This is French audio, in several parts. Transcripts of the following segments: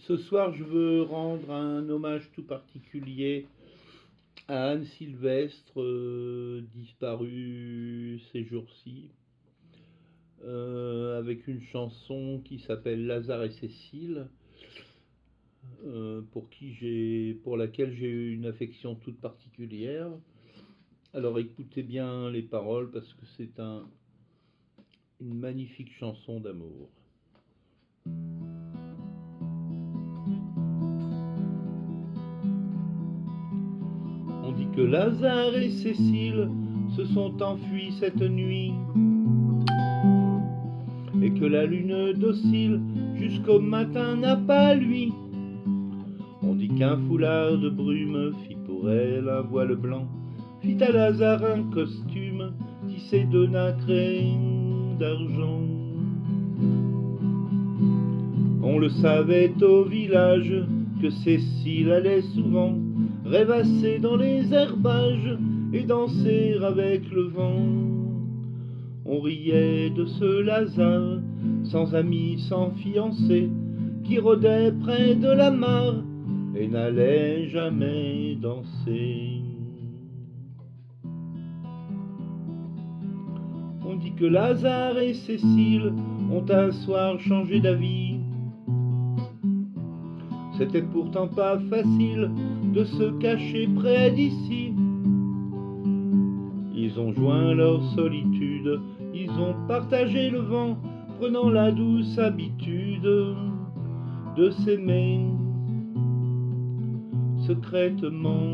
Ce soir, je veux rendre un hommage tout particulier à Anne Sylvestre, disparue ces jours-ci, avec une chanson qui s'appelle Lazare et Cécile, pour laquelle j'ai eu une affection toute particulière. Alors écoutez bien les paroles parce que c'est une magnifique chanson d'amour. On dit que Lazare et Cécile se sont enfuis cette nuit et que la lune docile jusqu'au matin n'a pas lui. On dit qu'un foulard de brume fit pour elle un voile blanc, fit à Lazare un costume tissé de nacre et d'argent. On le savait au village que Cécile allait souvent rêvasser dans les herbages et danser avec le vent. On riait de ce Lazare, sans amis, sans fiancé, qui rôdait près de la mare et n'allait jamais danser. On dit que Lazare et Cécile ont un soir changé d'avis. C'était pourtant pas facile de se cacher près d'ici. Ils ont joint leur solitude, ils ont partagé le vent, prenant la douce habitude de s'aimer secrètement.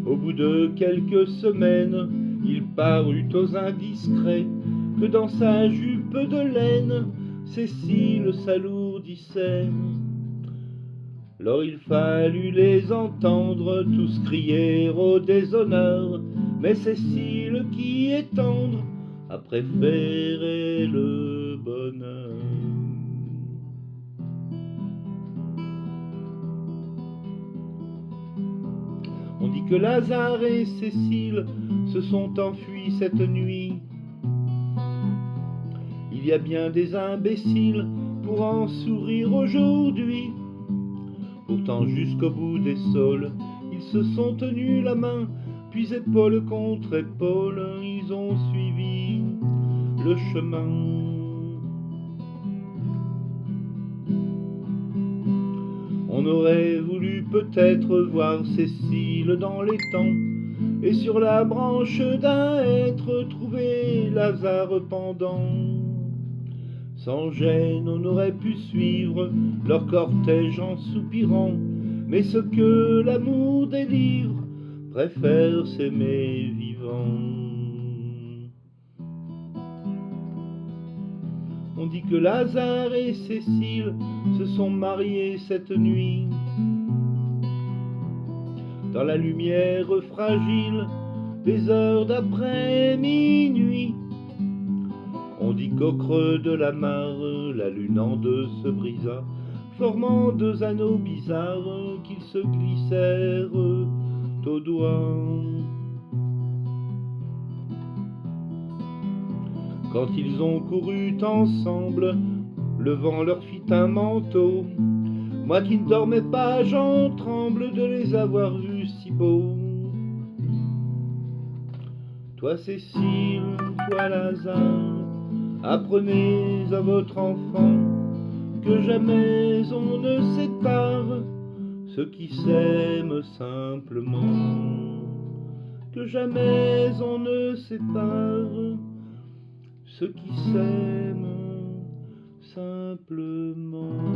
Au bout de quelques semaines, il parut aux indiscrets que dans sa jupe de laine, Cécile s'alourdissait. Lors il fallut les entendre tous crier au déshonneur, mais Cécile, qui est tendre, a préféré le bonheur. On dit que Lazare et Cécile se sont enfuis cette nuit. Il y a bien des imbéciles pour en sourire aujourd'hui. Pourtant jusqu'au bout des saules, ils se sont tenus la main, puis épaule contre épaule, ils ont suivi le chemin. On aurait voulu peut-être voir Cécile dans les temps, et sur la branche d'un hêtre trouver Lazare pendant. Sans gêne, on aurait pu suivre leur cortège en soupirant, mais ce que l'amour délivre préfère s'aimer vivant. On dit que Lazare et Cécile se sont mariés cette nuit. Dans la lumière fragile des heures d'après minuit, on dit qu'au creux de la mare, la lune en deux se brisa, formant deux anneaux bizarres qu'ils se glissèrent aux doigts. Quand ils ont couru ensemble, le vent leur fit un manteau. Moi qui ne dormais pas, j'en tremble de les avoir vus si beaux. Toi Cécile, toi Lazare, apprenez à votre enfant que jamais on ne sépare ceux qui s'aiment simplement. Que jamais on ne sépare ceux qui s'aiment simplement.